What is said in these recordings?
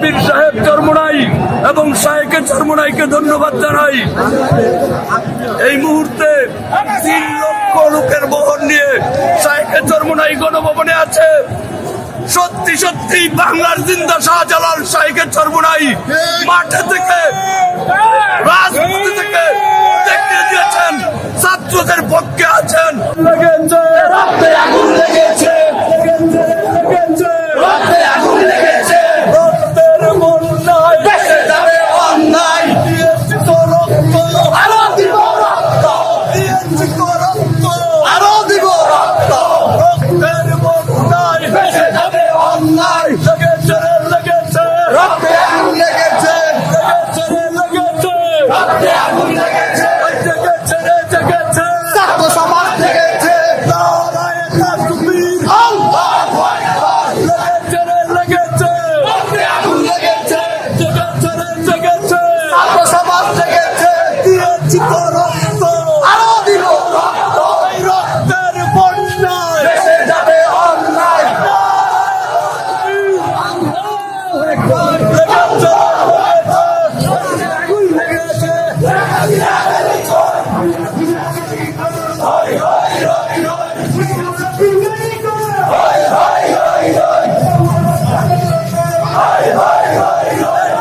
পীর সাহেব চরমোনাই এবং শায়েকে চরমোনাইকে ধন্যবাদ জানাই। এই মুহূর্তে 3 লক্ষ লোকের বহর নিয়ে শায়েকে চরমোনাই গণভবনে আছে। সত্যি সত্যি বাংলার জিন্দা শাহজালাল শায়েকে চরমোনাই মাঠে থেকে রাজপথে থেকে দেখিয়ে দিয়েছেন ছাত্রদের পক্ষে আছেন। রক্তে আগুন লেগেছে, রক্তে আগুন লেগেছে, রক্তের বন্যায় ভেসে যাবে অন্যায়। দিয়েছি তো রক্ত, আরো দিব রক্ত, দিয়েছি তো রক্ত, আরো দিব রক্ত। রক্তের বন্যায় ভেসে যাবে অন্যায়। লেগেছে রে লেগেছে, রক্তে আগুন লেগেছে, লেগেছে রে লেগেছে, রক্তে আগুন লেগেছে, লেগেছে রে লেগেছে, ছাত্র সমাজ লেগেছে। নারায়ে তাকবীর, আল্লাহু আকবার। লেগেছে রে লেগেছে, রক্তে আগুন লেগেছে, লেগেছে রে লেগেছে, ছাত্র সমাজ লেগেছে। দিয়েছি তো রক্ত, আরো দিব রক্ত, এই রক্তের বন্যায় ভেসে যাবে অন্যায়।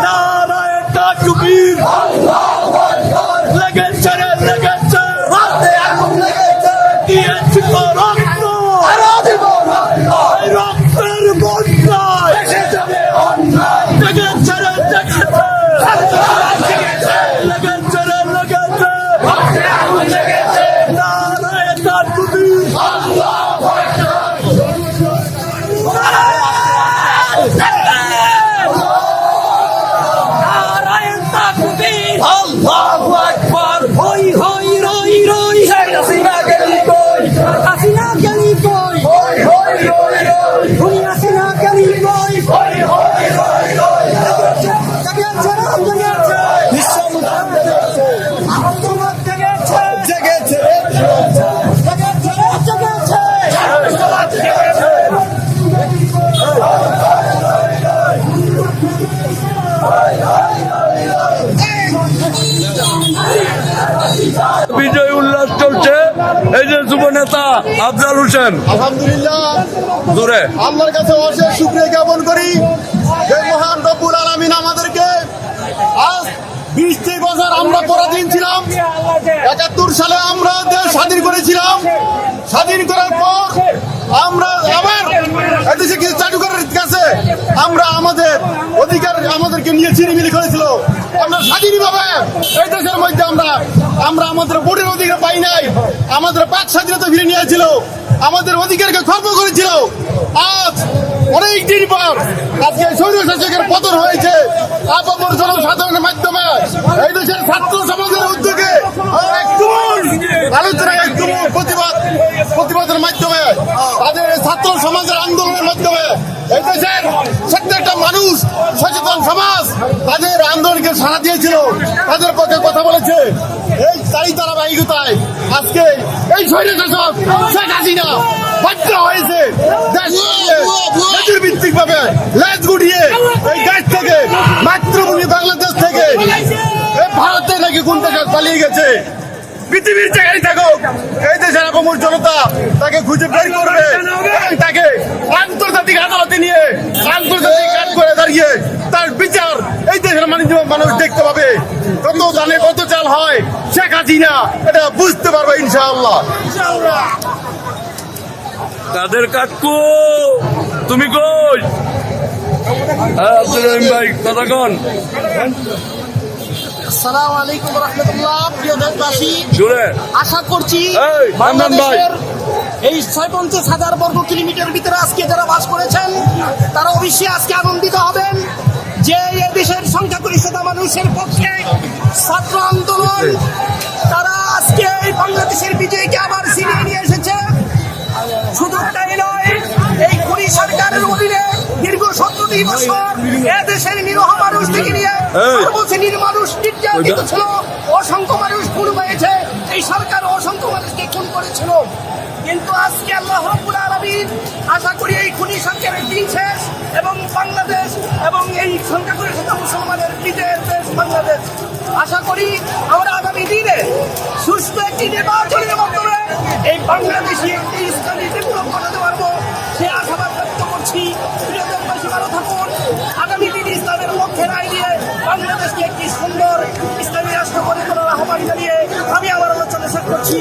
নারায়ে তাকবীর, আল্লাহু আকবার। লেগেছে রে লেগেছে, রক্তে আগুন লেগেছে, দিয়েছি তো রক্ত, আরো দিব রক্ত, এই রক্তের বন্যায় ভেসে যাবে অন্যায়। লেগেছে রে লেগেছে, লেগেছে, লেগেছে রে লেগেছে, রক্তে আগুন লেগেছে। নারায়ে তাকবীর, আল্লাহু আকবার। নারায়ে তাকবীর, আল্লাহু আকবার। হই হই রই রই, হাসিনা গেলি কই, হাসিনা গেলি কই, হই হই রই রই, তুমি হাসিনা গেলি কই, হই হই রই রই। জেগেছে রে জেগেছে, বিশ্বমুখ জেগেছে, আত্মমত জেগেছে, জেগেছে রে জেগেছে, জেগেছে রে জেগেছে, আত্মমত জেগেছে। বিজয় উল্লাস চলছে। এই যে যুব নেতা আফজাল হোসেন, আলহামদুলিল্লাহ, জোরে আল্লাহর কাছে অশেষ শুকরিয়া জ্ঞাপন করি যে মহান রব্বুল আলামিন আমাদেরকে আজ 20টি বছর আমরা পরাধীন ছিলাম। 71 সালে আমরা দেশ স্বাধীন করেছিলাম। স্বাধীন করার পর আমরা আবার এদেশে কিছু জাদুঘরের কাছে আমরা আমাদের অধিকার আমাদেরকে নিয়ে ছিনিমিনি করেছিল। আমরা স্বাধীনভাবে এই দেশের মধ্যে আমরা আমাদের ভোটের অধিকার পাই নাই। আমাদের বাক স্বাধীনতা ফিরে নিয়েছিল, আমাদের অধিকারকে খর্ব করেছিল। আজ অনেক দিন পর আজকে স্বৈর শাসকের পতন হয়েছে আপামর জনসাধারণের মাধ্যমে, এই দেশের ছাত্র সমাজের উদ্যোগে আলোচনা প্রতিবাদের মাধ্যমে, তাদের ছাত্র সমাজের আন্দোলনের মাধ্যমে এই দেশের প্রত্যেকটা মানুষ, সচেতন সমাজ তাদের আন্দোলনকে সাড়া দিয়েছিল, তাদের পক্ষে কথা বলেছে। এই তারই ধারাবাহিকতায় আজকে এই স্বৈর শাসক শেখ হাসিনা বাধ্য হয়েছে ভিত্তিক ভাবে লেজ গুটিয়ে এই দেশ থেকে, মাতৃভূমি বাংলাদেশ থেকে ভারতে নাকি কোন দেশে পালিয়ে গেছে। পৃথিবীর জায়গায় থাকুক, এই দেশের আপামর জনতা তাকে খুঁজে বের করবে এবং তাকে আন্তর্জাতিক আদালতে নিয়ে আন্তর্জাতিক কাজ করে দাঁড়িয়ে তার বিচার এই দেশের মানুষ দেখতে পাবে। কত জানে কত চাল হয় শেখ হাসিনা এটা বুঝতে পারবে ইনশাআল্লাহ। তাদের কাকু তুমি কই? আব্দুল রহিম ভাই কথা কন। আসসালামু আলাইকুম রহমতুল্লাহ। প্রিয় দেশবাসী, জোরে আশা করছি বাংলাদেশের এই 56,000 বর্গ কিলোমিটার ভিতরে আজকে যারা বাস করেছেন তারা অবশ্যই আজকে আনন্দিত হবেন যে এই দেশের সংখ্যাগরিষ্ঠতা মানুষের পক্ষে ছাত্র আন্দোলন তারা আজকে এই বাংলাদেশের বিজয়কে আবার ছিনিয়ে নিয়ে এসেছে। শুধু তাই নয়, এই খুনি সরকারের অধীনে দীর্ঘ 17 বছর দেশের নিরহ মানুষ থেকে নিয়ে সর্বশ্রেণীর মানুষ নির্যাতিত ছিল, অসংখ্য মানুষ খুন হয়েছে। এই সরকার অসংখ্য মানুষকে খুন করেছিল। কিন্তু আজকে আল্লাহ রাব্বুল আলামিন আশা করি এই খুনি সরকারের দিন শেষ এবং বাংলাদেশ এবং এই সংখ্যাগরিষ্ঠ মুসলমানের বিজয়ের দেশ বাংলাদেশ। আশা করি আমরা আগামী দিনে সুস্থ একটি নির্বাচনের মাধ্যমে এই বাংলাদেশি একটি ইসলামী বিপ্লব ঘটাতে পারবো সে আশাবাদ ব্যক্ত করছি। প্রিয় দেশবাসী, ভালো থাকুন। আগামী দিনে ইসলামের লক্ষ্যে রায় দিয়ে বাংলাদেশকে একটি সুন্দর ইসলামী রাষ্ট্র গড়ে তোলার আহ্বান জানিয়ে আমি আমার আলোচনা শেষ করছি।